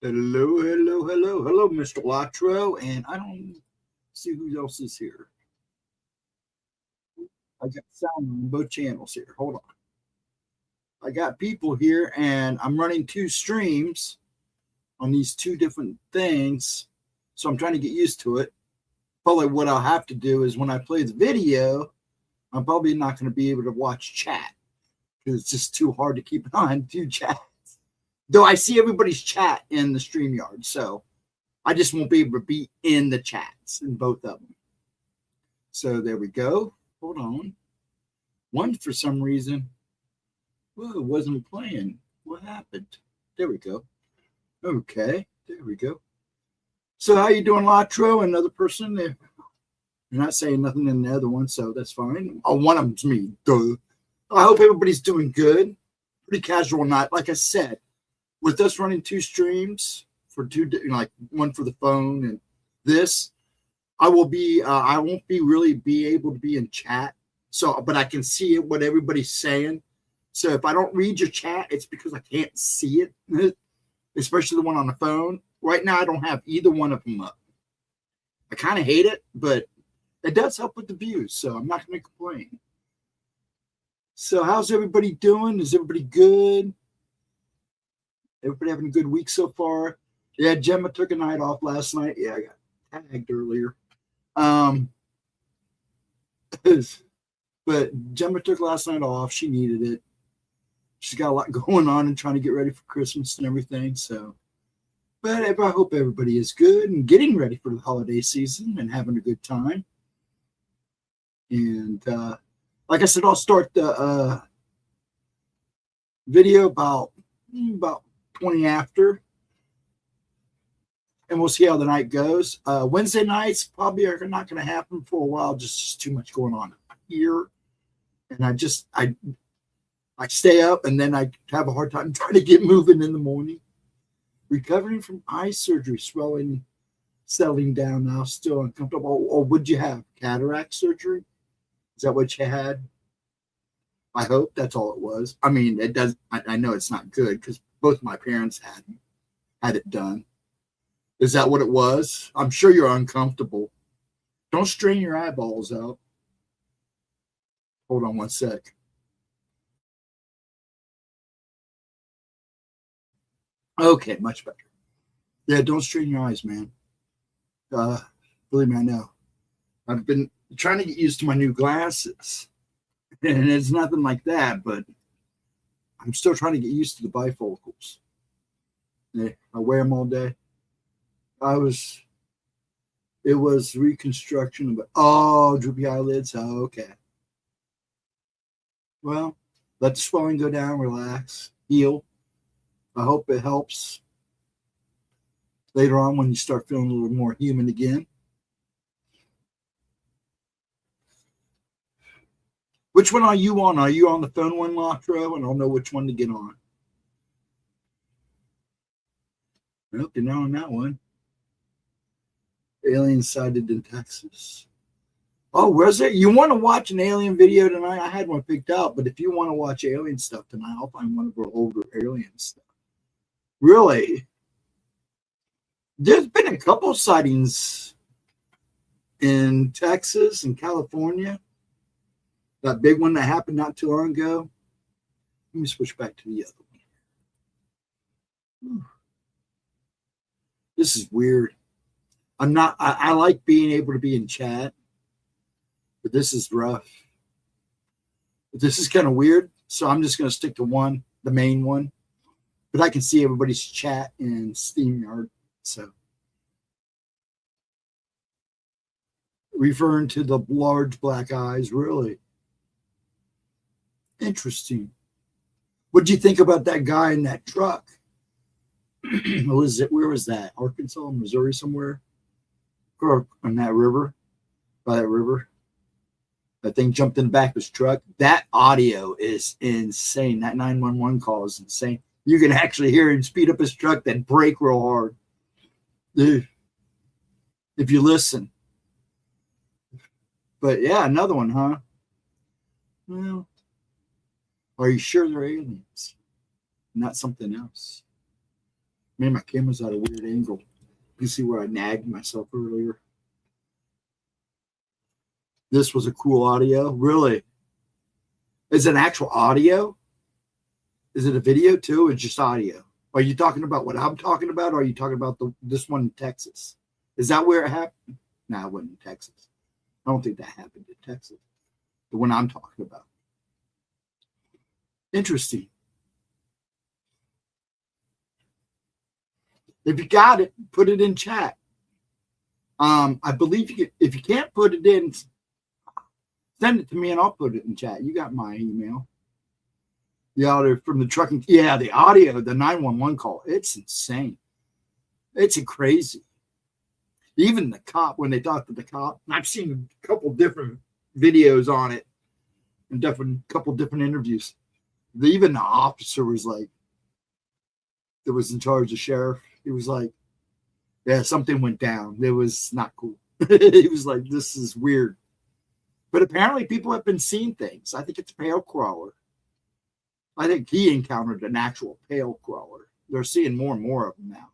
Hello, hello, hello, hello, Mr. Latro, and I don't see who else is here. I got sound on both channels here. Hold on. I got people here, and I'm running two streams on these two different things, so I'm trying to get used to it. Probably what I'll have to do is when I play the video, I'm probably not going to be able to watch chat because it's just too hard to keep an eye on two chats. Though I see everybody's chat in the StreamYard, so I just won't be able to be in the chats in both of them. So there we go. Hold on. One, for some reason, well, it wasn't playing. What happened? There we go. Okay, there we go. So how you doing, Latro? Another person there. You're not saying nothing in the other one, so that's fine. Oh, one of them's me. Duh. I hope everybody's doing good. Pretty casual night. Like I said, with us running two streams for two, like one for the phone and this, I won't be really be able to be in chat. So, but I can see what everybody's saying. So if I don't read your chat, it's because I can't see it, especially the one on the phone. Right now, I don't have either one of them up. I kind of hate it, but it does help with the views, so I'm not going to complain. So how's everybody doing? Is everybody good? Everybody having a good week so far? Yeah, Gemma took a night off last night. Yeah, I got tagged earlier. But Gemma took last night off. She needed it. She's got a lot going on and trying to get ready for Christmas and everything. So, but I hope everybody is good and getting ready for the holiday season and having a good time. And like I said, I'll start the video about 20 after, and we'll see how the night goes. Wednesday nights probably are not going to happen for a while. Just too much going on here, and I stay up, and then I have a hard time trying to get moving in the morning. Recovering from eye surgery, swelling, settling down now, still uncomfortable. Or would you have cataract surgery? Is that what you had? I hope that's all it was. I mean, it does. I know it's not good because both my parents had it done. Is that what it was? I'm sure you're uncomfortable. Don't strain your eyeballs out. Hold on one sec. Okay, much better. Yeah, don't strain your eyes, man. Believe me, I know. I've been trying to get used to my new glasses. And it's nothing like that, but I'm still trying to get used to the bifocals. Yeah, I wear them all day. It was reconstruction of, droopy eyelids. Oh, okay. Well, let the swelling go down, relax, heal. I hope it helps later on when you start feeling a little more human again. Which one are you on? Are you on the phone one, Latro? And I'll know which one to get on. Nope, you're not on that one. Alien sighted in Texas. Oh, where's it? You want to watch an alien video tonight? I had one picked out, but if you want to watch alien stuff tonight, I'll find one of our older alien stuff. Really? There's been a couple sightings in Texas and California. That big one that happened not too long ago. Let me switch back to the other one. This is weird. I like being able to be in chat, but this is rough. But this is kind of weird, so I'm just going to stick to one, the main one. But I can see everybody's chat in StreamYard, so. Referring to the large black eyes, really. Interesting. What do you think about that guy in that truck? Where was that? Arkansas, Missouri, somewhere? Or on that river? By that river? That thing jumped in the back of his truck. That audio is insane. That 911 call is insane. You can actually hear him speed up his truck, then brake real hard. Dude, if you listen. But yeah, another one, huh? Well, are you sure they're aliens? Not something else. Man, my camera's at a weird angle. You see where I nagged myself earlier. This was a cool audio. Really? Is it actual audio? Is it a video too, or just audio? Are you talking about what I'm talking about, or are you talking about this one in Texas? Is that where it happened? No, it wasn't in Texas. I don't think that happened in Texas. The one I'm talking about. Interesting. If you got it, put it in chat. I believe if you can't put it in, send it to me and I'll put it in chat. You got my email. The audio from the trucking. Yeah, the audio, the 911 call. It's insane. It's crazy. Even the cop, when they talk to the cop, I've seen a couple different videos on it and couple different interviews. Even the officer was like, that was in charge of sheriff. He was like, yeah, something went down. It was not cool. He was like, this is weird. But apparently people have been seeing things. I think it's a pale crawler. I think he encountered an actual pale crawler. They're seeing more and more of them now,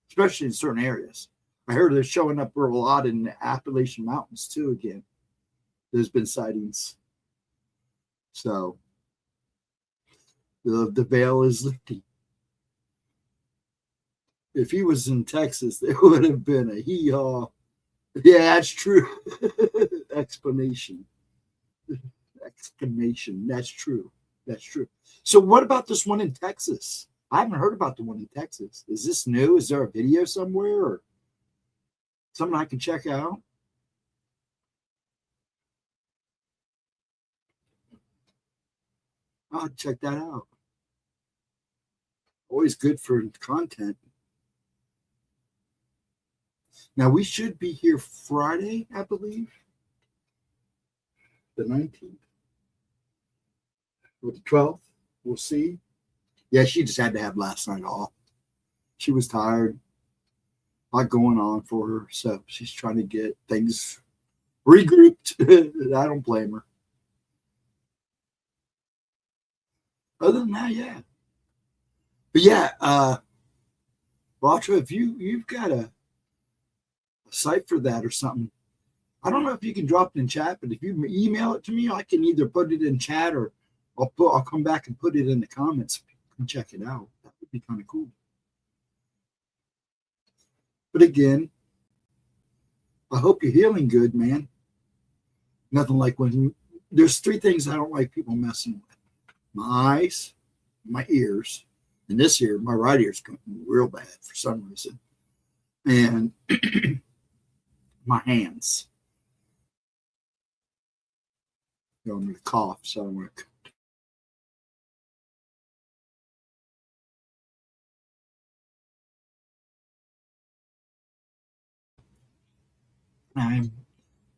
especially in certain areas. I heard they're showing up a lot in the Appalachian Mountains too again. There's been sightings. So the veil is lifting. If he was in Texas, there would have been a hee-haw. Yeah, that's true. Exclamation. That's true. That's true. So what about this one in Texas? I haven't heard about the one in Texas. Is this new? Is there a video somewhere or something I can check out? I'll check that out. Always good for content. Now, we should be here Friday, I believe. The 19th. Or the 12th. We'll see. Yeah, she just had to have last night off. She was tired. A lot going on for her. So she's trying to get things regrouped. I don't blame her. Other than that, yeah. But yeah, Roger, if you've got a site for that or something, I don't know if you can drop it in chat, but if you email it to me, I can either put it in chat or I'll come back and put it in the comments. You can check it out. That would be kind of cool. But again, I hope you're healing good, man. Nothing like when there's 3 things I don't like people messing with: my eyes, my ears, and this ear, my right ear's going real bad for some reason, and my hands. I'm going to cough, so I'm going to.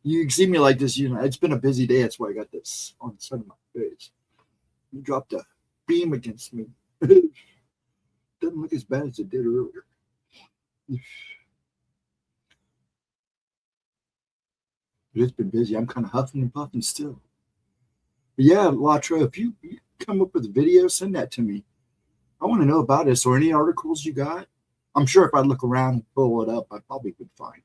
You can see me like this, you know, it's been a busy day. That's why I got this on the side of my face. You dropped a beam against me. Doesn't look as bad as it did earlier. But it's been busy. I'm kind of huffing and puffing still. But yeah, Latra, if you come up with a video, send that to me. I want to know about this or any articles you got. I'm sure if I look around and pull it up, I probably would find it.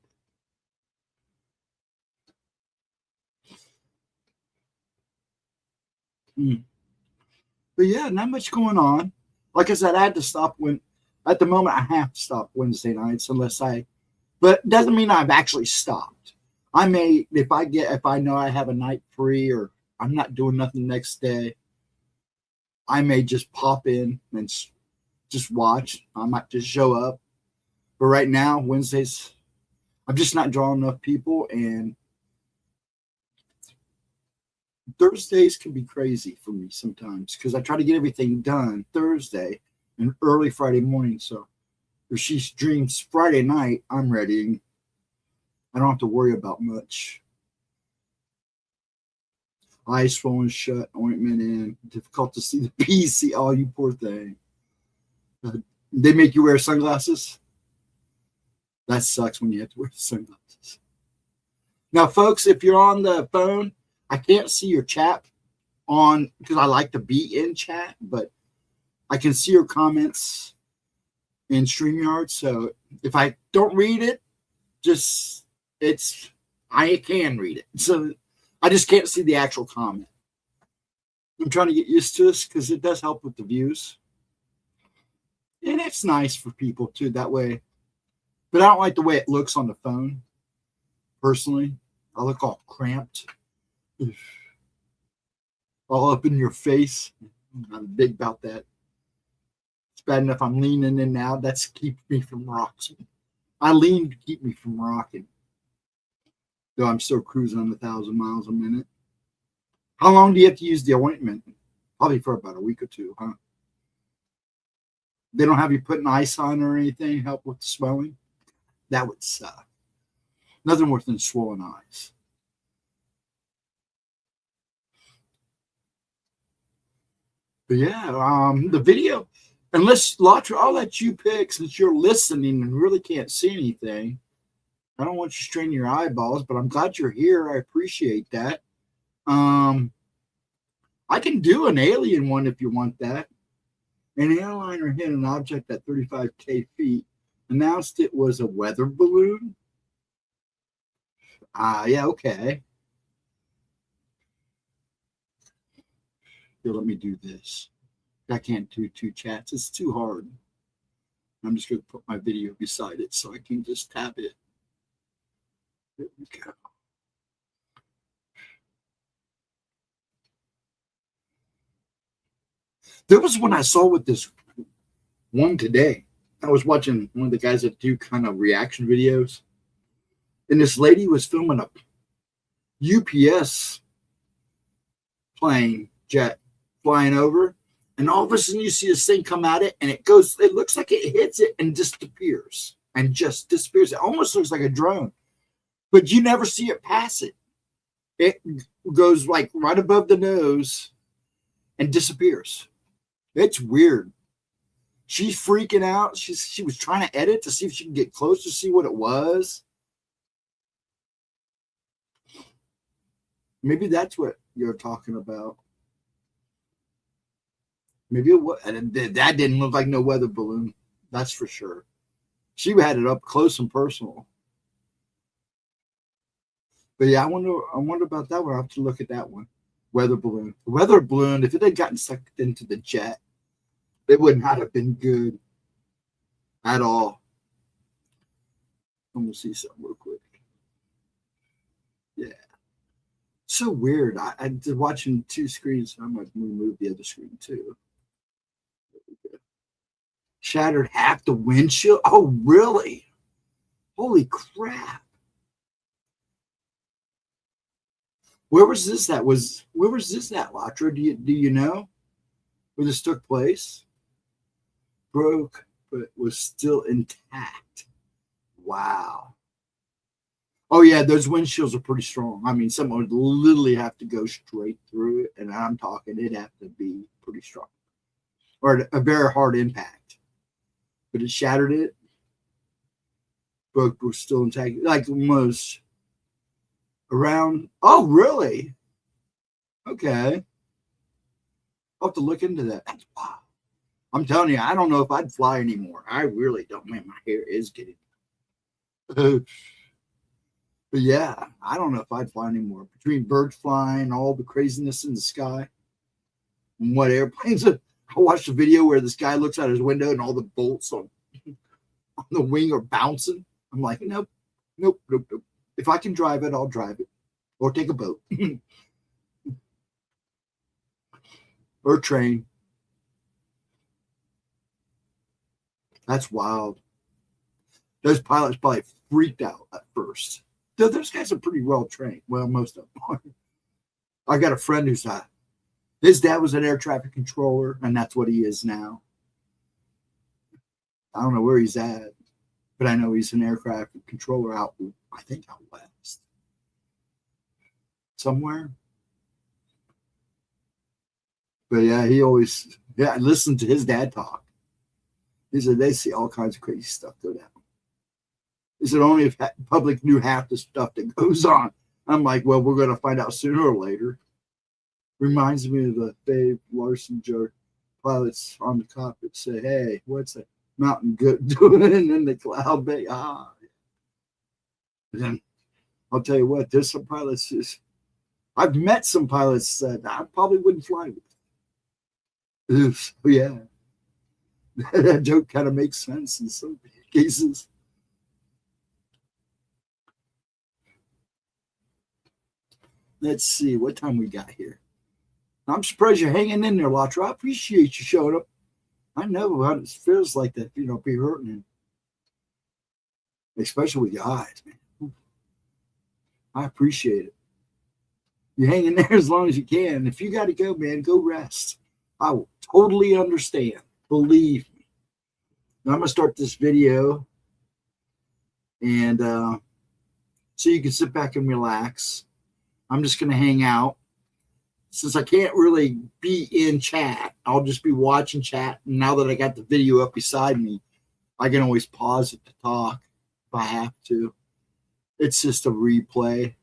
But yeah, not much going on. Like I said, I had to stop at the moment I have to stop Wednesday nights but it doesn't mean I've actually stopped. I may, if I know I have a night free or I'm not doing nothing next day, I may just pop in and just watch. I might just show up. But right now, Wednesdays, I'm just not drawing enough people, and Thursdays can be crazy for me sometimes because I try to get everything done Thursday and early Friday morning. So if she streams Friday night, I'm ready. I don't have to worry about much. Eyes swollen shut, ointment in, difficult to see the PC. Oh, you poor thing. They make you wear sunglasses? That sucks when you have to wear sunglasses. Now, folks, if you're on the phone, I can't see your chat because I like to be in chat, but I can see your comments in StreamYard. So if I don't read it, I can read it. So I just can't see the actual comment. I'm trying to get used to this because it does help with the views. And it's nice for people too, that way. But I don't like the way it looks on the phone, personally. I look all cramped. All up in your face. I'm big about that. It's bad enough I'm leaning in now. That's keeps me from rocking. I lean to keep me from rocking. Though I'm still cruising on 1,000 miles a minute. How long do you have to use the ointment? Probably for about a week or two, huh? They don't have you putting ice on or anything, help with the swelling? That would suck. Nothing worse than swollen eyes. But yeah, the video, unless Latra, I'll let you pick since you're listening and really can't see anything. I don't want you straining your eyeballs, but I'm glad you're here. I appreciate that. I can do an alien one if you want that. An airliner hit an object at 35K feet, announced it was a weather balloon. Yeah, okay. Here, let me do this. I can't do two chats. It's too hard. I'm just going to put my video beside it so I can just tap it. There we go. There was one I saw with this one today. I was watching one of the guys that do kind of reaction videos. And this lady was filming a UPS plane jet flying over. And all of a sudden you see this thing come at it and it looks like it hits it and disappears. And just disappears. It almost looks like a drone. But you never see it pass it. It goes like right above the nose and disappears. It's weird. She's freaking out. She was trying to edit to see if she can get close to see what it was. Maybe that's what you're talking about. Maybe it was. That didn't look like no weather balloon. That's for sure. She had it up close and personal. But yeah, I wonder about that one. I'll have to look at that one. Weather balloon. The weather balloon, if it had gotten sucked into the jet, it would not have been good at all. I'm going to see something real quick. Yeah. So weird. I did watching two screens. So I'm going to move the other screen too. Shattered half the windshield. Oh, really? Holy crap. Where was this at? Where was this at, Latra? Do you know where this took place? Broke, but was still intact. Wow. Oh yeah, those windshields are pretty strong. I mean, someone would literally have to go straight through it, and I'm talking it'd have to be pretty strong, or a very hard impact. But it shattered it. Broke, was still intact, like almost. Around, oh, really? Okay. I'll have to look into that. Wow. I'm telling you, I don't know if I'd fly anymore. I really don't. Man, my hair is getting. But yeah, I don't know if I'd fly anymore. Between birds flying, all the craziness in the sky, and what airplanes. I watched a video where this guy looks out his window and all the bolts on the wing are bouncing. I'm like, nope. If I can drive it, I'll drive it. Or take a boat. Or train. That's wild. Those pilots probably freaked out at first. Though those guys are pretty well trained. Well, most of them. I got a friend who's his dad was an air traffic controller, and that's what he is now. I don't know where he's at, but I know he's an aircraft controller out, I think, out west. Somewhere. But yeah, I listened to his dad talk. He said they see all kinds of crazy stuff go down. He said only if public knew half the stuff that goes on. I'm like, well, we're going to find out sooner or later. Reminds me of the Dave Larson joke. Pilots on the cockpit say, hey, what's that? Mountain Goat doing, and then the Cloud Bay. Then I'll tell you what, there's some pilots. I've met some pilots that I probably wouldn't fly with. Oof, yeah. That joke kind of makes sense in some cases. Let's see what time we got here. I'm surprised you're hanging in there, Latra. I appreciate you showing up. I know how it feels like that, be hurting, especially with your eyes, man. I appreciate it. You hang in there as long as you can. If you got to go, man, go rest. I will totally understand. Believe me. Now I'm going to start this video, and so you can sit back and relax. I'm just going to hang out. Since I can't really be in chat, I'll just be watching chat. And now that I got the video up beside me, I can always pause it to talk if I have to. It's just a replay.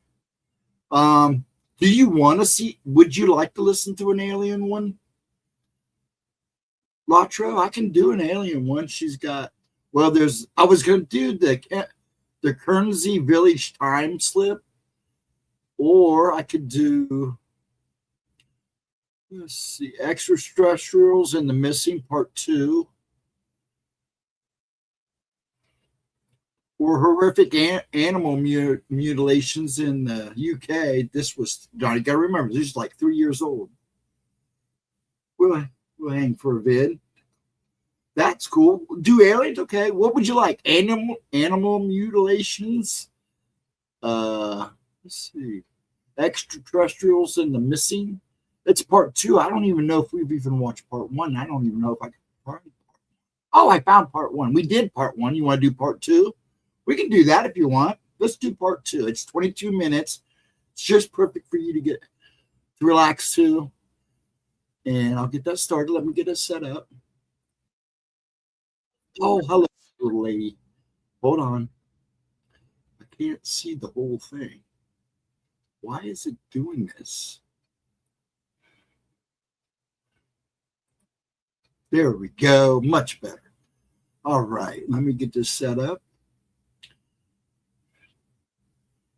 Do you want to see? Would you like to listen to an alien one? Latra, I can do an alien one. She's got. Well, I was going to do the Guernsey Village time slip, or I could do. Let's see, Extraterrestrials and the Missing Part 2. Or horrific animal mutilations in the UK. This was, you got to remember, this is like 3 years old. We'll hang for a vid. That's cool. Do aliens? Okay. What would you like? Animal mutilations? Let's see. Extraterrestrials and the Missing. It's part 2. I don't even know if we've even watched part 1. I don't even know if I can find part 1. Oh, I found part 1. We did part 1. You want to do part 2? We can do that if you want. Let's do part 2. It's 22 minutes. It's just perfect for you to get to relax to. And I'll get that started. Let me get it set up. Oh, hello, little lady. Hold on. I can't see the whole thing. Why is it doing this? There we go. Much better. All right. Let me get this set up.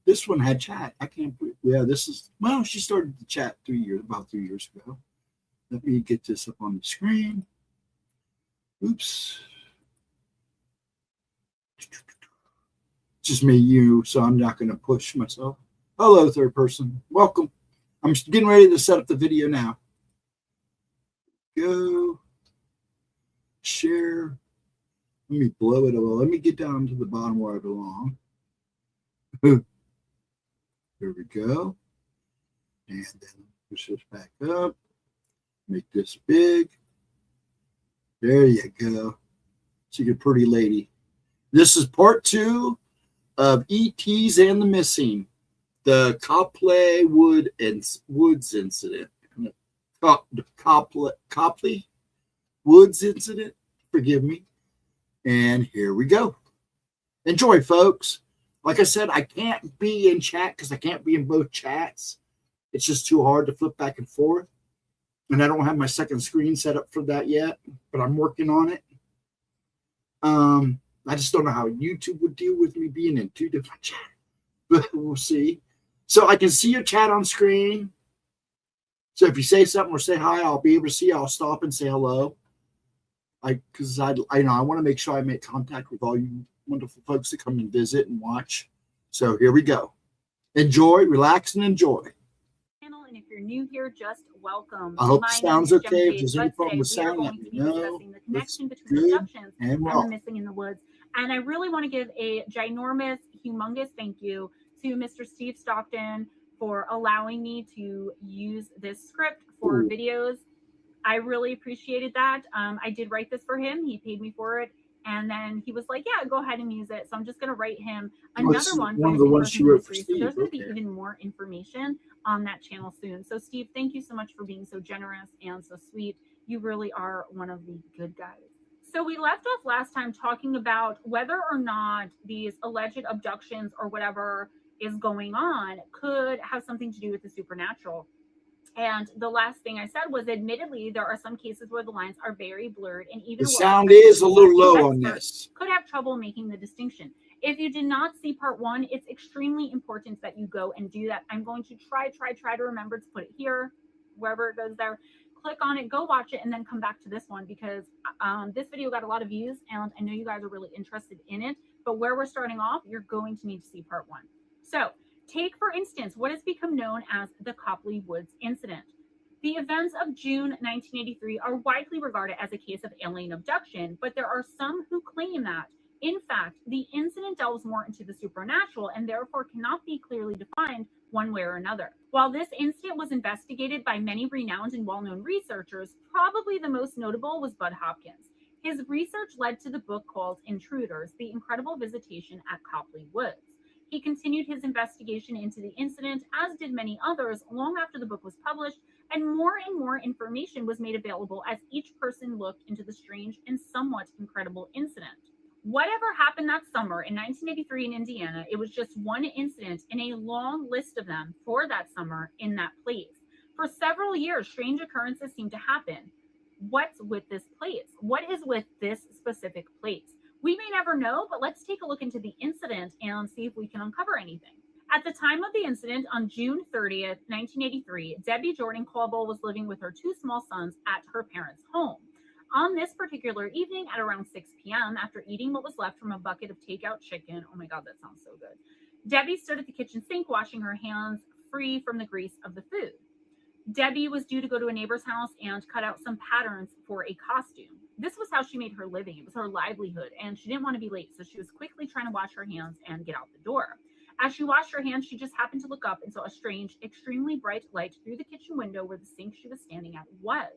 This one had chat. I can't. Yeah, this is. Well, she started the chat about 3 years ago. Let me get this up on the screen. Oops. Just me, you. So I'm not going to push myself. Hello, third person. Welcome. I'm getting ready to set up the video now. Go. Share. Let me blow it away. Let me get down to the bottom where I belong. There we go. And then push this back up. Make this big. There you go. So you're a pretty lady. This is part 2 of E.T.'s and the Missing. The Copley Woods incident. The Copley Woods incident. Forgive me. And here we go. Enjoy, folks. Like I said, I can't be in chat because I can't be in both chats. It's just too hard to flip back and forth. And I don't have my second screen set up for that yet, but I'm working on it. I just don't know how YouTube would deal with me being in 2 different chats. But we'll see. So I can see your chat on screen. So if you say something or say hi, I'll be able to see you. I'll stop and say hello. Because I want to make sure I make contact with all you wonderful folks that come and visit and watch. So here we go. Enjoy, relax, and enjoy. And if you're new here, just welcome. I hope it sounds okay. If there's any problem with sound, let me know. Discussing the connection between abductions and the missing in the woods. And I really want to give a ginormous, humongous thank you to Mr. Steve Stockton for allowing me to use this script for videos. I really appreciated that. I did write this for him. He paid me for it. And then he was like, yeah, go ahead and use it. So I'm just going to write him another one. One of the ones she wrote for Steve. So there's going to be even more information on that channel soon. So Steve, thank you so much for being so generous and so sweet. You really are one of the good guys. So we left off last time talking about whether or not these alleged abductions or whatever is going on could have something to do with the supernatural. And the last thing I said was, admittedly, there are some cases where the lines are very blurred, and even the sound is a little low on this. Could have trouble making the distinction. If you did not see part 1, it's extremely important that you go and do that. I'm going to try to remember to put it here, wherever it goes there. Click on it, go watch it, and then come back to this one, because this video got a lot of views, and I know you guys are really interested in it. But where we're starting off, you're going to need to see part 1. So take, for instance, what has become known as the Copley Woods incident. The events of June 1983 are widely regarded as a case of alien abduction, but there are some who claim that, in fact, the incident delves more into the supernatural and therefore cannot be clearly defined one way or another. While this incident was investigated by many renowned and well-known researchers, probably the most notable was Bud Hopkins. His research led to the book called Intruders: The Incredible Visitation at Copley Woods. He continued his investigation into the incident, as did many others, long after the book was published, and more information was made available as each person looked into the strange and somewhat incredible incident. Whatever happened that summer in 1983 in Indiana, it was just one incident in a long list of them for that summer in that place. For several years, strange occurrences seemed to happen. What's with this place? What is with this specific place? We may never know, but let's take a look into the incident and see if we can uncover anything. At the time of the incident, on June 30th, 1983, Debbie Jordan Caldwell was living with her 2 small sons at her parents' home. On this particular evening at around 6 p.m., after eating what was left from a bucket of takeout chicken, oh my God, that sounds so good, Debbie stood at the kitchen sink washing her hands free from the grease of the food. Debbie was due to go to a neighbor's house and cut out some patterns for a costume. This was how she made her living. It was her livelihood, and she didn't want to be late, so she was quickly trying to wash her hands and get out the door. As she washed her hands, she just happened to look up and saw a strange, extremely bright light through the kitchen window where the sink she was standing at was.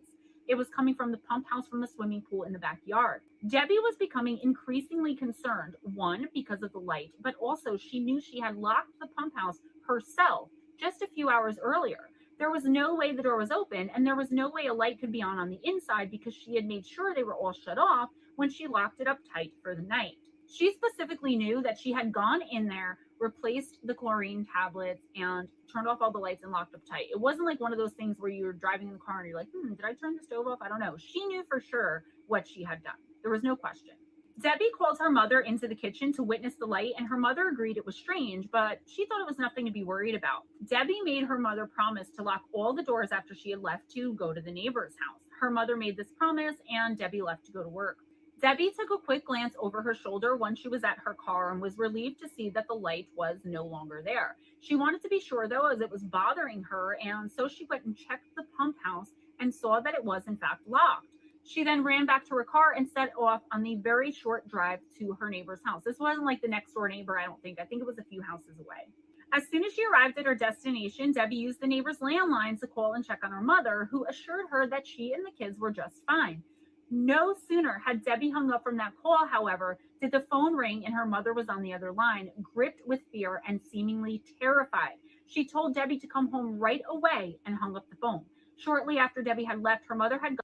It was coming from the pump house from the swimming pool in the backyard. Debbie was becoming increasingly concerned, one, because of the light, but also she knew she had locked the pump house herself just a few hours earlier. There was no way the door was open, and there was no way a light could be on the inside because she had made sure they were all shut off when she locked it up tight for the night. She specifically knew that she had gone in there, replaced the chlorine tablets, and turned off all the lights and locked up tight. It wasn't like one of those things where you were driving in the car and you're like, did I turn the stove off? I don't know. She knew for sure what she had done. There was no question. Debbie called her mother into the kitchen to witness the light, and her mother agreed it was strange, but she thought it was nothing to be worried about. Debbie made her mother promise to lock all the doors after she had left to go to the neighbor's house. Her mother made this promise, and Debbie left to go to work. Debbie took a quick glance over her shoulder once she was at her car and was relieved to see that the light was no longer there. She wanted to be sure, though, as it was bothering her, and so she went and checked the pump house and saw that it was in fact locked. She then ran back to her car and set off on the very short drive to her neighbor's house. This wasn't like the next door neighbor, I don't think. I think it was a few houses away. As soon as she arrived at her destination, Debbie used the neighbor's landline to call and check on her mother, who assured her that she and the kids were just fine. No sooner had Debbie hung up from that call, however, did the phone ring and her mother was on the other line, gripped with fear and seemingly terrified. She told Debbie to come home right away and hung up the phone. Shortly after Debbie had left, her mother had gone.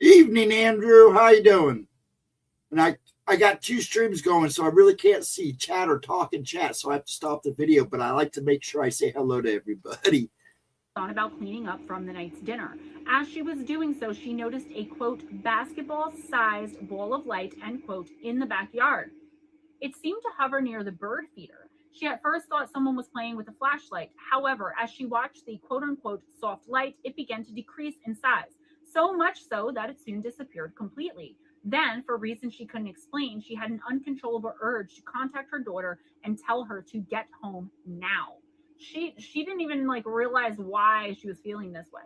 Evening, Andrew. How you doing? And I got 2 streams going, so I really can't see chat or talk in chat, so I have to stop the video, but I like to make sure I say hello to everybody. On about cleaning up from the night's dinner. As she was doing so, she noticed a, quote, basketball-sized ball of light, end quote, in the backyard. It seemed to hover near the bird feeder. She at first thought someone was playing with a flashlight. However, as she watched the, quote unquote, soft light, it began to decrease in size, so much so that it soon disappeared completely. Then, for reasons she couldn't explain, she had an uncontrollable urge to contact her daughter and tell her to get home now. She didn't even realize why she was feeling this way.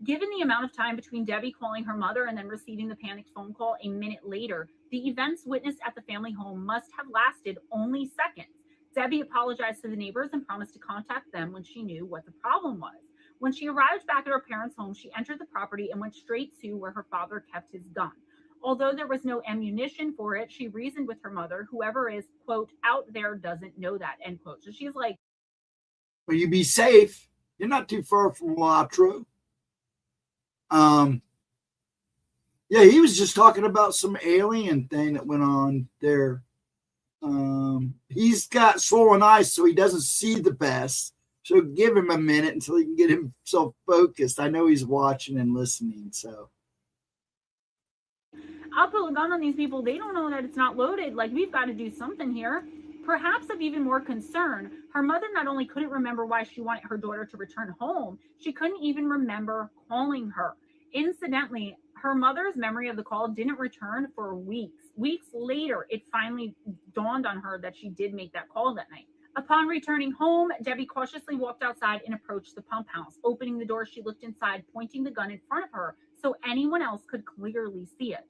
Given the amount of time between Debbie calling her mother and then receiving the panicked phone call a minute later, the events witnessed at the family home must have lasted only seconds. Debbie apologized to the neighbors and promised to contact them when she knew what the problem was. When she arrived back at her parents' home, she entered the property and went straight to where her father kept his gun. Although there was no ammunition for it, she reasoned with her mother, whoever is, quote, out there doesn't know that, end quote. So she's like, well, you be safe. You're not too far from Latro. Yeah, he was just talking about some alien thing that went on there. He's got swollen eyes, so he doesn't see the best. So give him a minute until he can get himself focused. I know he's watching and listening, so. I'll pull a gun on these people. They don't know that it's not loaded. Like, we've got to do something here. Perhaps of even more concern, her mother not only couldn't remember why she wanted her daughter to return home, she couldn't even remember calling her. Incidentally, her mother's memory of the call didn't return for weeks. Weeks later, it finally dawned on her that she did make that call that night. Upon returning home, Debbie cautiously walked outside and approached the pump house. Opening the door, she looked inside, pointing the gun in front of her so anyone else could clearly see it.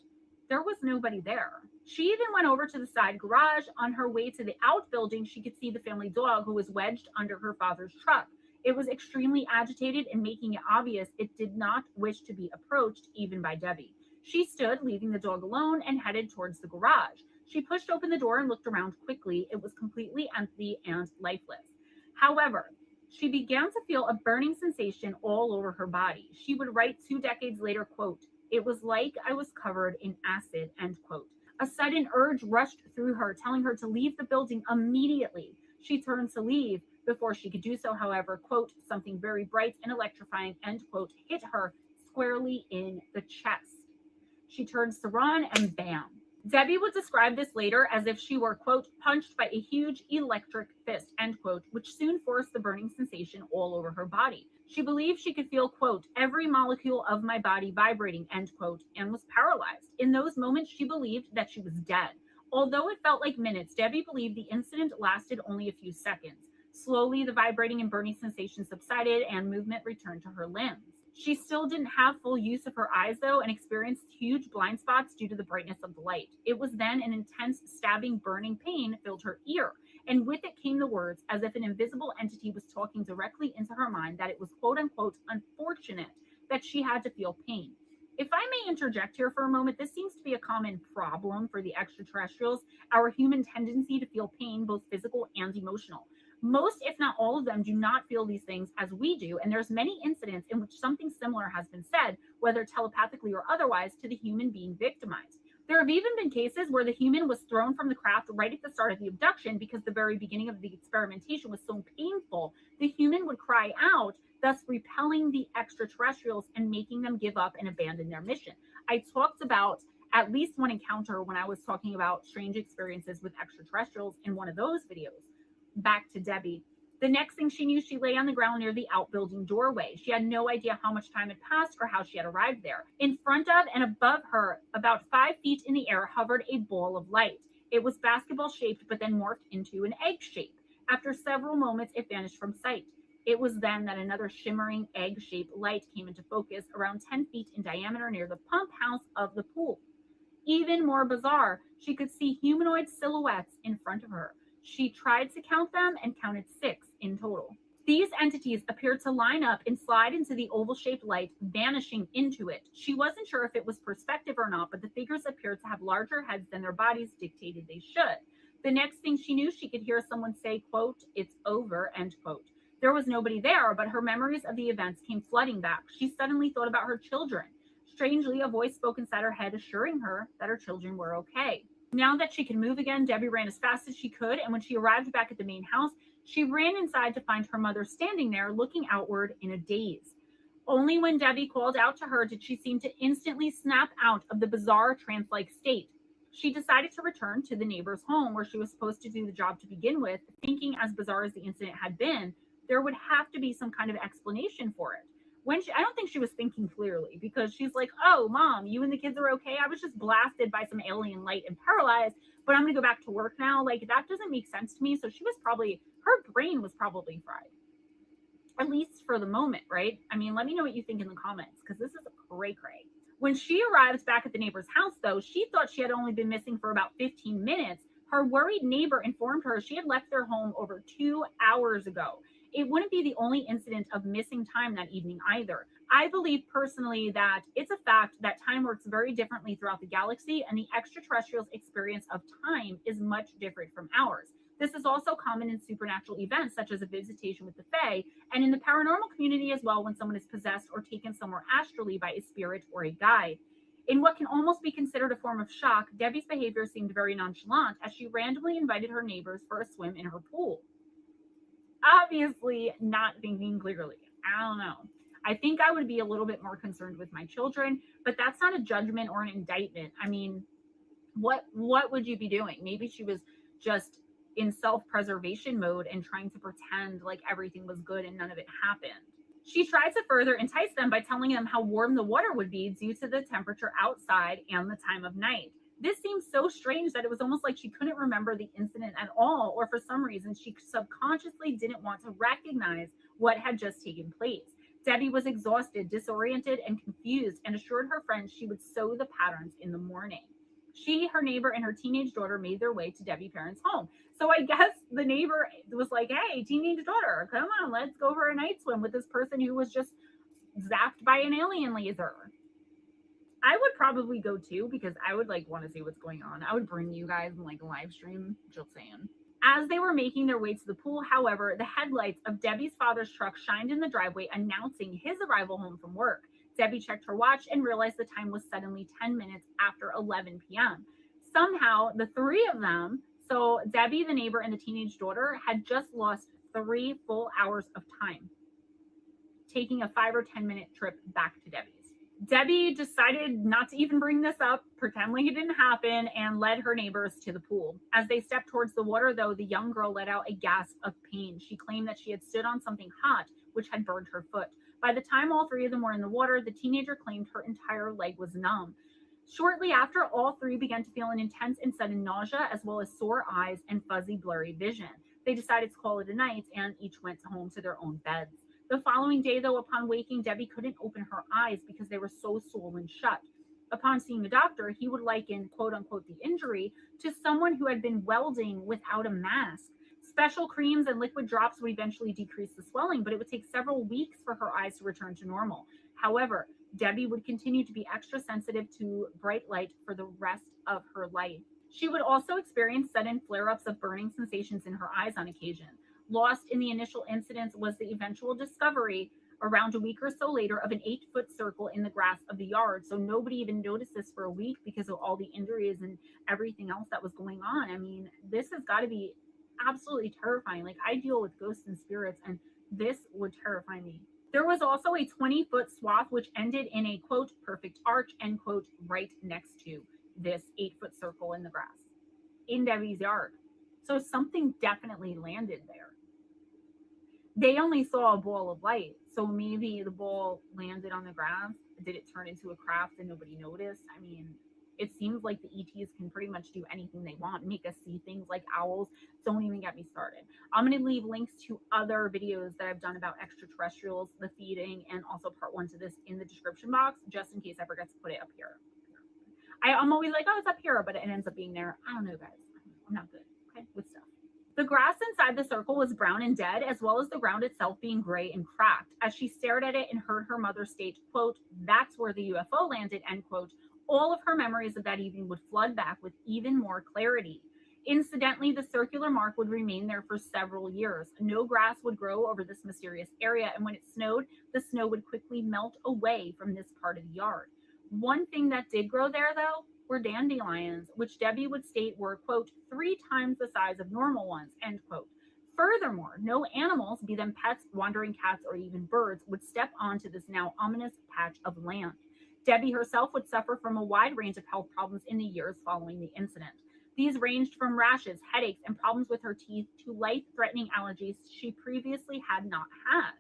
There was nobody there. She even went over to the side garage. On her way to the outbuilding, she could see the family dog who was wedged under her father's truck. It was extremely agitated and making it obvious it did not wish to be approached, even by Debbie. She stood, leaving the dog alone, and headed towards the garage. She pushed open the door and looked around quickly. It was completely empty and lifeless. However, she began to feel a burning sensation all over her body. She would write 2 decades later, quote, "It was like I was covered in acid," end quote. A sudden urge rushed through her, telling her to leave the building immediately. She turned to leave. Before she could do so, however, quote, "Something very bright and electrifying," end quote, hit her squarely in the chest. She turns to run and bam. Debbie would describe this later as if she were, quote, "punched by a huge electric fist," end quote, which soon forced the burning sensation all over her body. She believed she could feel, quote, "every molecule of my body vibrating," end quote, and was paralyzed. In those moments, she believed that she was dead. Although it felt like minutes, Debbie believed the incident lasted only a few seconds. Slowly, the vibrating and burning sensation subsided and movement returned to her limbs. She still didn't have full use of her eyes, though, and experienced huge blind spots due to the brightness of the light. It was then an intense, stabbing, burning pain filled her ear, and with it came the words, as if an invisible entity was talking directly into her mind, that it was, quote unquote, unfortunate that she had to feel pain. If I may interject here for a moment, this seems to be a common problem for the extraterrestrials, our human tendency to feel pain, both physical and emotional. Most, if not all of them, do not feel these things as we do, and there's many incidents in which something similar has been said, whether telepathically or otherwise, to the human being victimized. There have even been cases where the human was thrown from the craft right at the start of the abduction because the very beginning of the experimentation was so painful, the human would cry out, thus repelling the extraterrestrials and making them give up and abandon their mission. I talked about at least one encounter when I was talking about strange experiences with extraterrestrials in one of those videos. Back to Debbie. The next thing she knew, she lay on the ground near the outbuilding doorway. She had no idea how much time had passed or how she had arrived there. In front of and above her, about 5 feet in the air, hovered a ball of light. It was basketball shaped, but then morphed into an egg shape. After several moments, it vanished from sight. It was then that another shimmering egg-shaped light came into focus around 10 feet in diameter near the pump house of the pool. Even more bizarre, she could see humanoid silhouettes in front of her. She tried to count them and counted 6 in total. These entities appeared to line up and slide into the oval-shaped light, vanishing into it. She wasn't sure if it was perspective or not, but the figures appeared to have larger heads than their bodies dictated they should. The next thing she knew, she could hear someone say, quote, "It's over," end quote. There was nobody there, but her memories of the events came flooding back. She suddenly thought about her children. Strangely, a voice spoke inside her head, assuring her that her children were okay. Now that she could move again, Debbie ran as fast as she could, and when she arrived back at the main house, she ran inside to find her mother standing there looking outward in a daze. Only when Debbie called out to her did she seem to instantly snap out of the bizarre trance-like state. She decided to return to the neighbor's home where she was supposed to do the job to begin with, thinking, as bizarre as the incident had been, there would have to be some kind of explanation for it. I don't think she was thinking clearly, because she's like, "Oh, Mom, you and the kids are okay? I was just blasted by some alien light and paralyzed, but I'm going to go back to work now." Like, that doesn't make sense to me. So her brain was probably fried, at least for the moment, right? I mean, let me know what you think in the comments, because this is a cray-cray. When she arrived back at the neighbor's house, though, she thought she had only been missing for about 15 minutes. Her worried neighbor informed her she had left their home over 2 hours ago. It wouldn't be the only incident of missing time that evening either. I believe personally that it's a fact that time works very differently throughout the galaxy, and the extraterrestrials' experience of time is much different from ours. This is also common in supernatural events, such as a visitation with the Fae, and in the paranormal community as well, when someone is possessed or taken somewhere astrally by a spirit or a guide. In what can almost be considered a form of shock, Debbie's behavior seemed very nonchalant as she randomly invited her neighbors for a swim in her pool. obviously not thinking clearly. I don't know. I think I would be a little bit more concerned with my children, but that's not a judgment or an indictment. I mean, what would you be doing? Maybe she was just in self-preservation mode and trying to pretend like everything was good and none of it happened. She tried to further entice them by telling them how warm the water would be due to the temperature outside and the time of night. This seems so strange that it was almost like she couldn't remember the incident at all, or for some reason she subconsciously didn't want to recognize what had just taken place. Debbie was exhausted, disoriented, and confused, and assured her friends she would sew the patterns in the morning. She, her neighbor, and her teenage daughter made their way to Debbie parents' home. So I guess the neighbor was like, hey, teenage daughter, come on, let's go for a night swim with this person who was just zapped by an alien laser. I would probably go too, because I would like want to see what's going on. I would bring you guys and like live stream, just saying. As they were making their way to the pool, however, the headlights of Debbie's father's truck shined in the driveway, announcing his arrival home from work. Debbie checked her watch and realized the time was suddenly 10 minutes after 11 p.m. Somehow, the three of them, so Debbie, the neighbor, and the teenage daughter, had just lost 3 full hours of time, taking a 5 or 10 minute trip back to Debbie's. Debbie decided not to even bring this up, pretend like it didn't happen, and led her neighbors to the pool. As they stepped towards the water, though, the young girl let out a gasp of pain. She claimed that she had stood on something hot, which had burned her foot. By the time all three of them were in the water, the teenager claimed her entire leg was numb. Shortly after, all three began to feel an intense and sudden nausea, as well as sore eyes and fuzzy, blurry vision. They decided to call it a night, and each went home to their own beds. The following day, though, upon waking, Debbie couldn't open her eyes because they were so swollen shut. Upon seeing the doctor, he would liken, quote-unquote, the injury to someone who had been welding without a mask. Special creams and liquid drops would eventually decrease the swelling, but it would take several weeks for her eyes to return to normal. However, Debbie would continue to be extra sensitive to bright light for the rest of her life. She would also experience sudden flare-ups of burning sensations in her eyes on occasion. Lost in the initial incidents was the eventual discovery around a week or so later of an 8-foot circle in the grass of the yard. So nobody even noticed this for a week because of all the injuries and everything else that was going on. I mean, this has got to be absolutely terrifying. Like, I deal with ghosts and spirits, and this would terrify me. There was also a 20-foot swath which ended in a, quote, perfect arch, end quote, right next to this 8-foot circle in the grass in Debbie's yard. So something definitely landed there. They only saw a ball of light, so maybe the ball landed on the grass. Did it turn into a craft and nobody noticed? I mean, it seems like the ETs can pretty much do anything they want, make us see things like owls. Don't even get me started. I'm going to leave links to other videos that I've done about extraterrestrials, the feeding, and also part 1 to this in the description box, just in case I forget to put it up here. I'm always like, oh, it's up here, but it ends up being there. I don't know, guys. I'm not good, okay, with stuff. The grass inside the circle was brown and dead, as well as the ground itself being gray and cracked. As she stared at it and heard her mother state, quote, that's where the UFO landed, end quote, all of her memories of that evening would flood back with even more clarity. Incidentally, the circular mark would remain there for several years. No grass would grow over this mysterious area, and when it snowed, the snow would quickly melt away from this part of the yard. One thing that did grow there, though, were dandelions, which Debbie would state were, quote, 3 times the size of normal ones, end quote. Furthermore, no animals, be them pets, wandering cats, or even birds, would step onto this now ominous patch of land. Debbie herself would suffer from a wide range of health problems in the years following the incident. These ranged from rashes, headaches, and problems with her teeth to life-threatening allergies she previously had not had.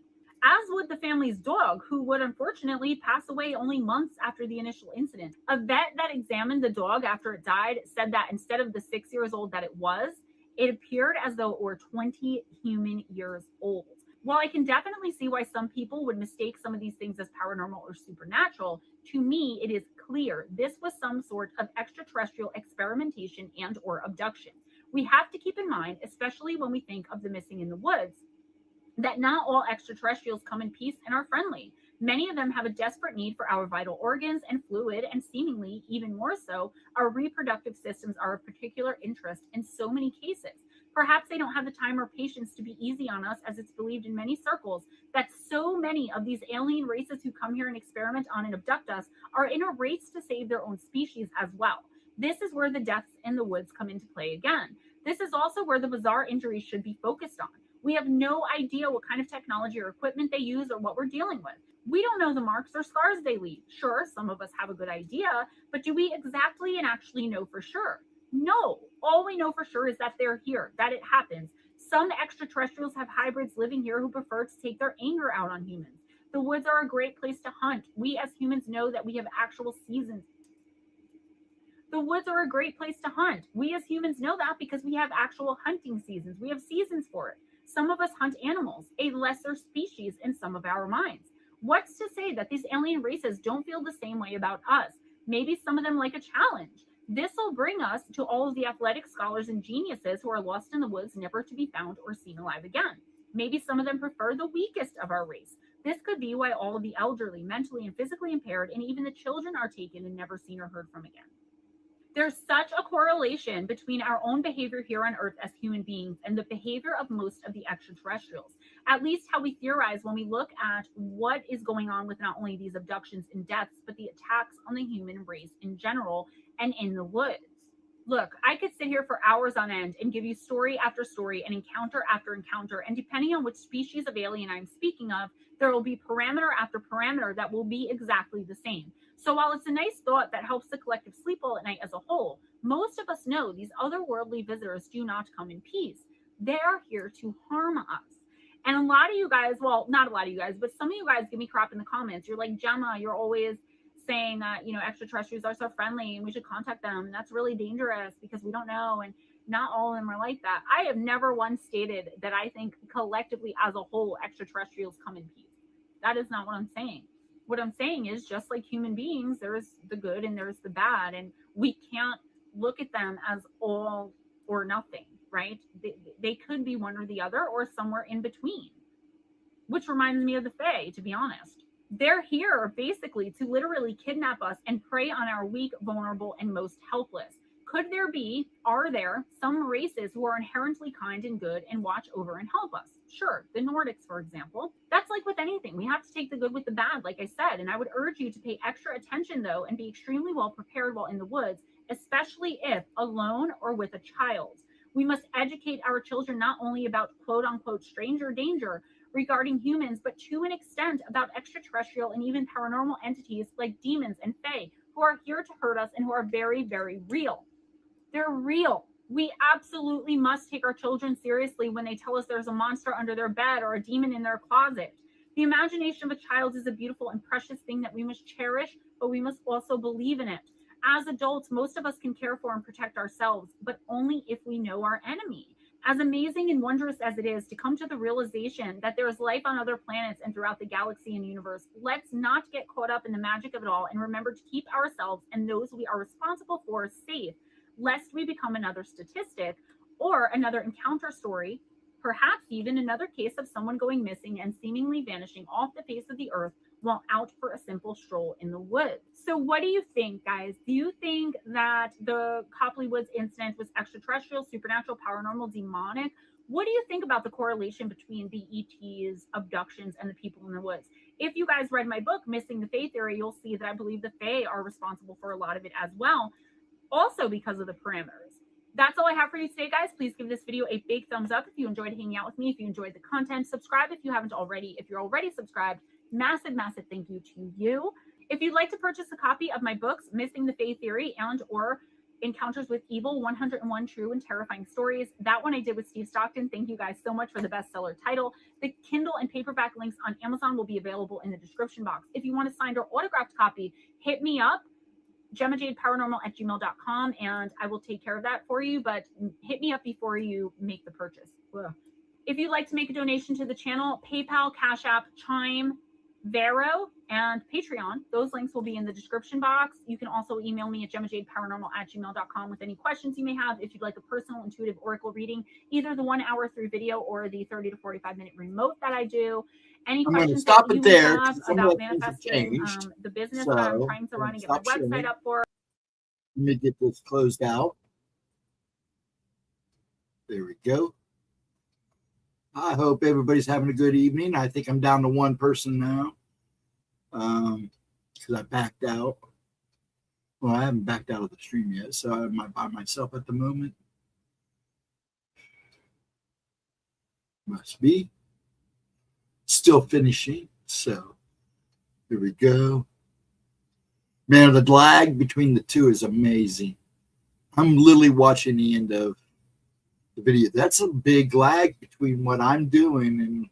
As would the family's dog, who would unfortunately pass away only months after the initial incident. A vet that examined the dog after it died said that instead of the 6 years old that it was, it appeared as though it were 20 human years old. While I can definitely see why some people would mistake some of these things as paranormal or supernatural, to me it is clear this was some sort of extraterrestrial experimentation and or abduction. We have to keep in mind, especially when we think of the missing in the woods, that not all extraterrestrials come in peace and are friendly. Many of them have a desperate need for our vital organs and fluid, and seemingly, even more so, our reproductive systems are of particular interest in so many cases. Perhaps they don't have the time or patience to be easy on us, as it's believed in many circles that so many of these alien races who come here and experiment on and abduct us are in a race to save their own species as well. This is where the deaths in the woods come into play again. This is also where the bizarre injuries should be focused on. We have no idea what kind of technology or equipment they use or what we're dealing with. We don't know the marks or scars they leave. Sure, some of us have a good idea, but do we exactly and actually know for sure? No. All we know for sure is that they're here, that it happens. Some extraterrestrials have hybrids living here who prefer to take their anger out on humans. The woods are a great place to hunt. We as humans know that we have actual seasons. The woods are a great place to hunt. We as humans know that because we have actual hunting seasons. We have seasons for it. Some of us hunt animals, a lesser species in some of our minds. What's to say that these alien races don't feel the same way about us? Maybe some of them like a challenge. This will bring us to all of the athletic scholars and geniuses who are lost in the woods, never to be found or seen alive again. Maybe some of them prefer the weakest of our race. This could be why all of the elderly, mentally and physically impaired, and even the children are taken and never seen or heard from again. There's such a correlation between our own behavior here on Earth as human beings and the behavior of most of the extraterrestrials. At least how we theorize when we look at what is going on with not only these abductions and deaths, but the attacks on the human race in general and in the woods. Look, I could sit here for hours on end and give you story after story and encounter after encounter. And depending on which species of alien I'm speaking of, there will be parameter after parameter that will be exactly the same. So while it's a nice thought that helps the collective sleep well at night as a whole, most of us know these otherworldly visitors do not come in peace. They are here to harm us. And a lot of you guys, well, not a lot of you guys, but some of you guys give me crap in the comments. You're like, Gemma, you're always saying that, you know, extraterrestrials are so friendly and we should contact them. And that's really dangerous because we don't know. And not all of them are like that. I have never once stated that I think collectively as a whole, extraterrestrials come in peace. That is not what I'm saying. What I'm saying is just like human beings, there's the good and there's the bad. And we can't look at them as all or nothing, right? They could be one or the other or somewhere in between, which reminds me of the Fae, to be honest. They're here basically to literally kidnap us and prey on our weak, vulnerable, and most helpless. Could there be, are there some races who are inherently kind and good and watch over and help us? Sure, the Nordics, for example. That's like with anything. We have to take the good with the bad, like I said. And I would urge you to pay extra attention, though, and be extremely well prepared while in the woods, especially if alone or with a child. We must educate our children not only about quote-unquote stranger danger regarding humans, but to an extent about extraterrestrial and even paranormal entities like demons and fae who are here to hurt us and who are very, very real. They're real. We absolutely must take our children seriously when they tell us there's a monster under their bed or a demon in their closet. The imagination of a child is a beautiful and precious thing that we must cherish, but we must also believe in it. As adults, most of us can care for and protect ourselves, but only if we know our enemy. As amazing and wondrous as it is to come to the realization that there is life on other planets and throughout the galaxy and universe, let's not get caught up in the magic of it all and remember to keep ourselves and those we are responsible for safe, lest we become another statistic or another encounter story, perhaps even another case of someone going missing and seemingly vanishing off the face of the earth while out for a simple stroll in the woods. So what do you think, guys? Do you think that the Copley Woods incident was extraterrestrial, supernatural, paranormal, demonic? What do you think about the correlation between the ETs, abductions, and the people in the woods? If you guys read my book, Missing the Fae Theory, you'll see that I believe the Fae are responsible for a lot of it as well, also because of the parameters. That's all I have for you today, guys. Please give this video a big thumbs up if you enjoyed hanging out with me, if you enjoyed the content. Subscribe if you haven't already. If you're already subscribed, massive, massive thank you to you. If you'd like to purchase a copy of my books, Missing the Fae Theory and or Encounters with Evil, 101 True and Terrifying Stories, that one I did with Steve Stockton. Thank you guys so much for the bestseller title. The Kindle and paperback links on Amazon will be available in the description box. If you want a signed or autographed copy, hit me up, GemmaJadeParanormal@gmail.com, and I will take care of that for you, but hit me up before you make the purchase. Ugh. If you'd like to make a donation to the channel, PayPal, Cash App, Chime, Vero, and Patreon. Those links will be in the description box. You can also email me at GemmaJadeParanormal@gmail.com with any questions you may have. If you'd like a personal intuitive oracle reading, either the 1 hour through video or the 30 to 45 minute remote that I do. Any questions that you have about manifesting the business that I'm trying to run and get my website up for. Let me get this closed out. There we go. I hope everybody's having a good evening. I think I'm down to one person now because I backed out. Well, I haven't backed out of the stream yet, so I'm by myself at the moment. Must be. Still finishing. So here we go. Man, the lag between the two is amazing. I'm literally watching the end of the video. That's a big lag between what I'm doing and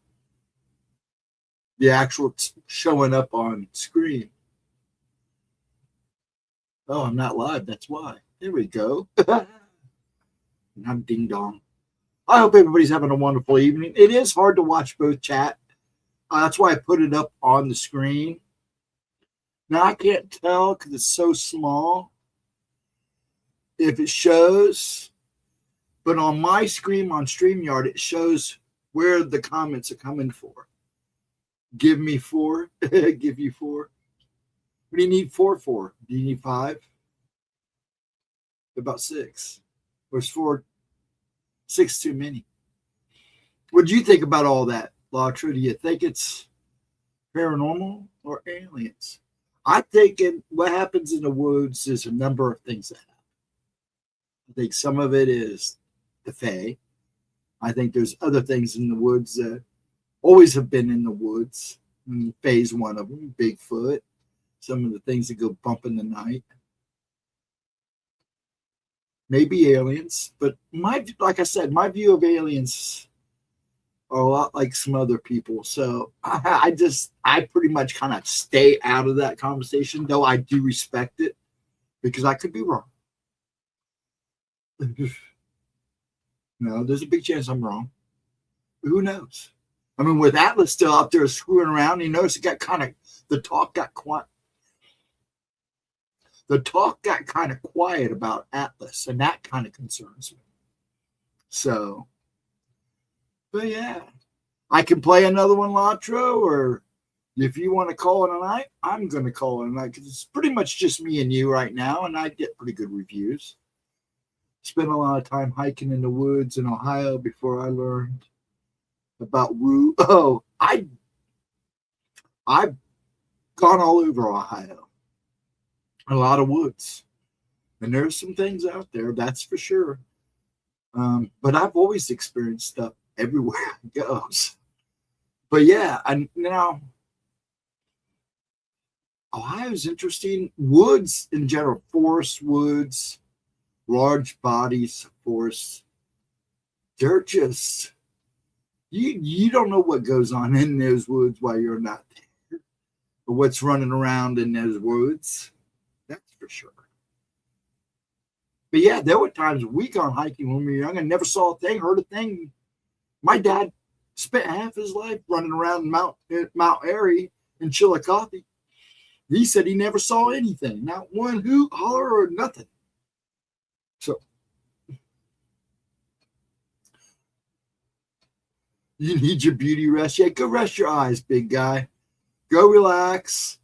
the actual showing up on screen. Oh, I'm not live. That's why. There we go. I'm ding dong. I hope everybody's having a wonderful evening. It is hard to watch both chat. That's why I put it up on the screen. Now I can't tell because it's so small if it shows, but on my screen on StreamYard, it shows where the comments are coming for. Give me 4. Give you 4. What do you need 4 for? Do you need 5? About 6. Where's 4? 6 too many. What do you think about all that, Latra? Do you think it's paranormal or aliens? I think what happens in the woods is a number of things that happen. I think some of it is the Fae. I think there's other things in the woods that always have been in the woods. Fae's one of them. Bigfoot. Some of the things that go bump in the night. Maybe aliens, but like I said, my view of aliens are a lot like some other people. So I pretty much kind of stay out of that conversation, though I do respect it because I could be wrong. No, there's a big chance I'm wrong. But who knows? I mean, with Atlas still out there screwing around, you notice it got the talk got quiet. The talk got kind of quiet about Atlas, and that kind of concerns me. So, but yeah, I can play another one, Latro, or if you want to call it a night, I'm going to call it a night because it's pretty much just me and you right now, and I get pretty good reviews. Spent a lot of time hiking in the woods in Ohio before I learned about woo. Oh, I've gone all over Ohio. A lot of woods, and there's some things out there, that's for sure. But I've always experienced stuff everywhere it goes. But yeah, and now Ohio's interesting. Woods in general, forest woods, large bodies of forests. They're just you don't know what goes on in those woods while you're not there, or what's running around in those woods. That's for sure. But yeah, there were times we gone hiking when we were young and never saw a thing, heard a thing. My dad spent half his life running around Mount Airy in Chillicothe. He said he never saw anything, not one hoot, holler, or nothing. So you need your beauty rest. Yeah, go rest your eyes, big guy. Go relax.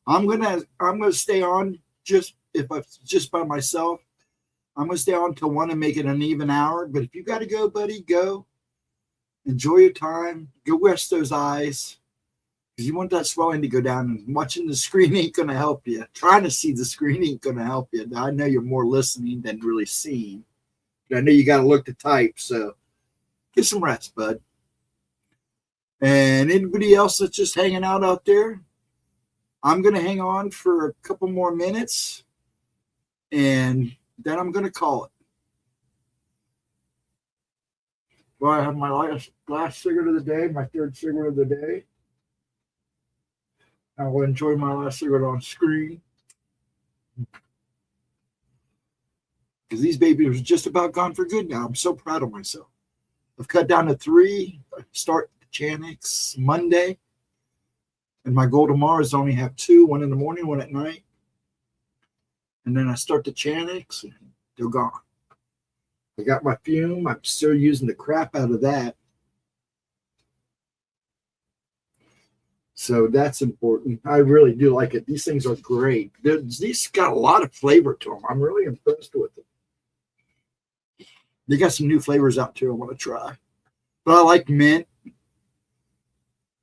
I'm gonna stay on just by myself. I'm gonna stay on till 1 and make it an even hour. But if you gotta go, buddy, go. Enjoy your time. Go rest those eyes. Because you want that swelling to go down, and watching the screen ain't gonna help you. Trying to see the screen ain't gonna help you. Now, I know you're more listening than really seeing. But I know you gotta look to type, so get some rest, bud. And anybody else that's just hanging out there, I'm going to hang on for a couple more minutes, and then I'm going to call it. Well, I have my last cigarette of the day, my third cigarette of the day. I will enjoy my last cigarette on screen. Because these babies are just about gone for good now. I'm so proud of myself. I've cut down to 3. I start the Channix Monday. And my goal tomorrow is to only have 2, 1 in the morning, 1 at night. And then I start the Channix, and they're gone. I got my fume. I'm still using the crap out of that. So that's important. I really do like it. These things are great. These got a lot of flavor to them. I'm really impressed with them. They got some new flavors out too I want to try. But I like mint.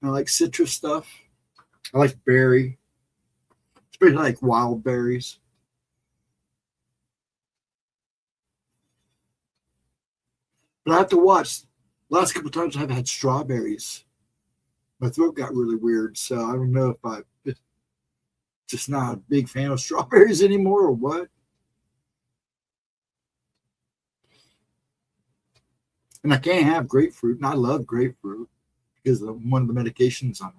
I like citrus stuff. I like berry. Especially like wild berries. But I have to watch. Last couple times I've had strawberries. My throat got really weird, so I don't know if I'm just not a big fan of strawberries anymore or what. And I can't have grapefruit, and I love grapefruit because of one of the medications I'm on.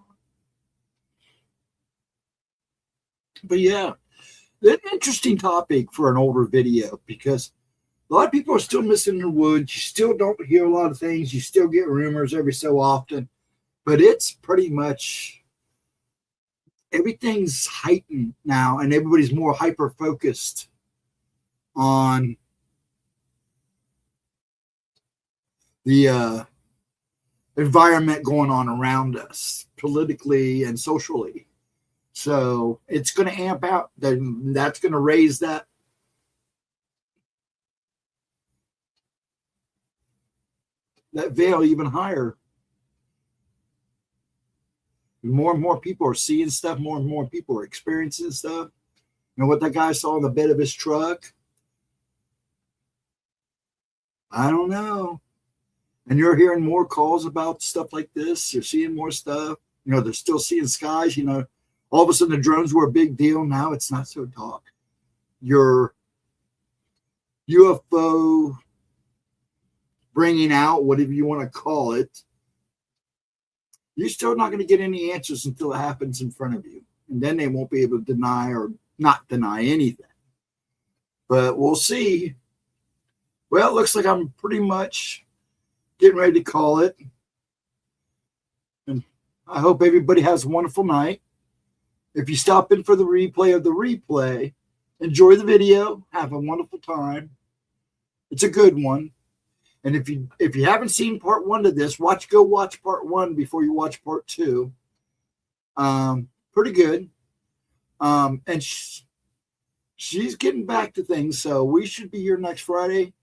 But yeah, an interesting topic for an older video because a lot of people are still missing the woods. You still don't hear a lot of things. You still get rumors every so often, but it's pretty much everything's heightened now, and everybody's more hyper focused on the environment going on around us politically and socially. So it's going to amp out. That's going to raise that veil even higher. More and more people are seeing stuff. More and more people are experiencing stuff. You know what that guy saw in the bed of his truck? I don't know. And you're hearing more calls about stuff like this. You're seeing more stuff. You know, they're still seeing skies. You know, all of a sudden the drones were a big deal. Now it's not so talk. Your UFO bringing out, whatever you want to call it, you're still not going to get any answers until it happens in front of you. And then they won't be able to deny or not deny anything. But we'll see. Well, it looks like I'm pretty much getting ready to call it. And I hope everybody has a wonderful night. If you stop in for the replay of the replay, enjoy the video. Have a wonderful time. It's a good one. And if you haven't seen part 1 of this, go watch part 1 before you watch part 2. Pretty good. And she's getting back to things, so we should be here next Friday.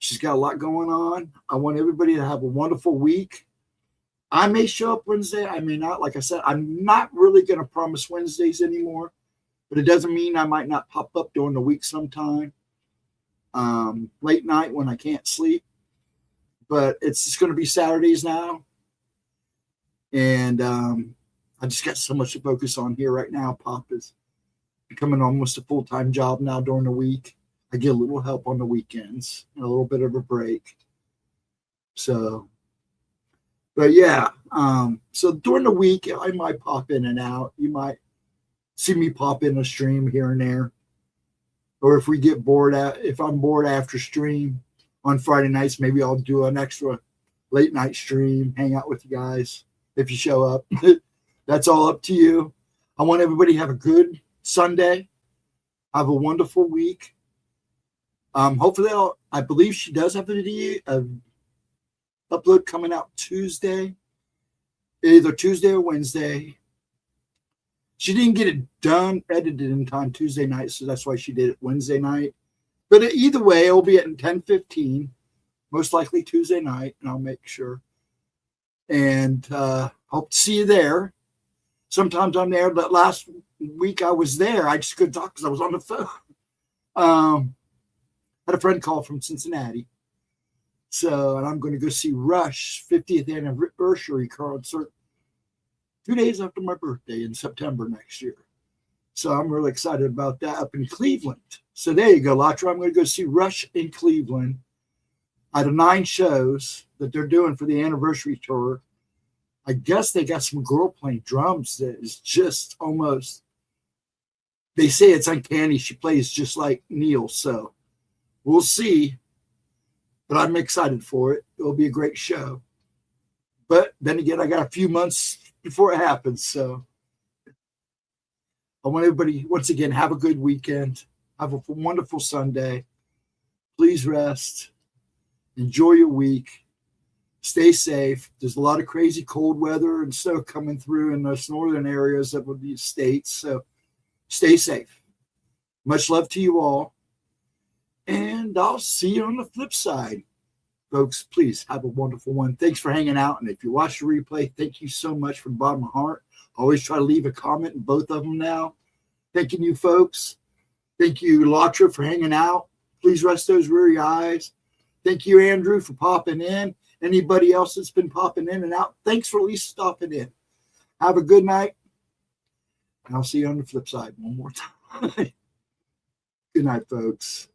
She's got a lot going on. I want everybody to have a wonderful week. I may show up Wednesday. I may not. Like I said, I'm not really going to promise Wednesdays anymore, but it doesn't mean I might not pop up during the week sometime. Late night when I can't sleep, but it's just going to be Saturdays now. And I just got so much to focus on here right now. Pop is becoming almost a full-time job now during the week. I get a little help on the weekends, and a little bit of a break. So, but yeah, so during the week, I might pop in and out. You might see me pop in a stream here and there. Or if we get bored, if I'm bored after stream on Friday nights, maybe I'll do an extra late night stream, hang out with you guys if you show up. That's all up to you. I want everybody to have a good Sunday. Have a wonderful week. Hopefully, I believe she does have a video upload coming out Tuesday, either Tuesday or Wednesday. She didn't get it done, edited in time Tuesday night, so that's why she did it Wednesday night. But either way, it'll be at 10:15, most likely Tuesday night, and I'll make sure. And hope to see you there. Sometimes I'm there, but last week I was there. I just couldn't talk because I was on the phone. Had a friend call from Cincinnati. So, and I'm going to go see Rush 50th anniversary concert 2 days after my birthday in September next year. So I'm really excited about that up in Cleveland. So there you go, Latra. I'm going to go see Rush in Cleveland out of 9 shows that they're doing for the anniversary tour. I guess they got some girl playing drums that is just almost, they say it's uncanny. She plays just like Neil. So we'll see. But I'm excited for it. It'll be a great show. But then again, I got a few months before it happens. So I want everybody, once again, have a good weekend. Have a wonderful Sunday. Please rest. Enjoy your week. Stay safe. There's a lot of crazy cold weather and snow coming through in those northern areas of the states. So stay safe. Much love to you all. And I'll see you on the flip side. Folks, please have a wonderful one. Thanks for hanging out. And if you watch the replay, thank you so much from the bottom of my heart. I always try to leave a comment in both of them now. Thanking you, folks. Thank you, Latra, for hanging out. Please rest those weary eyes. Thank you, Andrew, for popping in. Anybody else that's been popping in and out, thanks for at least stopping in. Have a good night. And I'll see you on the flip side one more time. Good night, folks.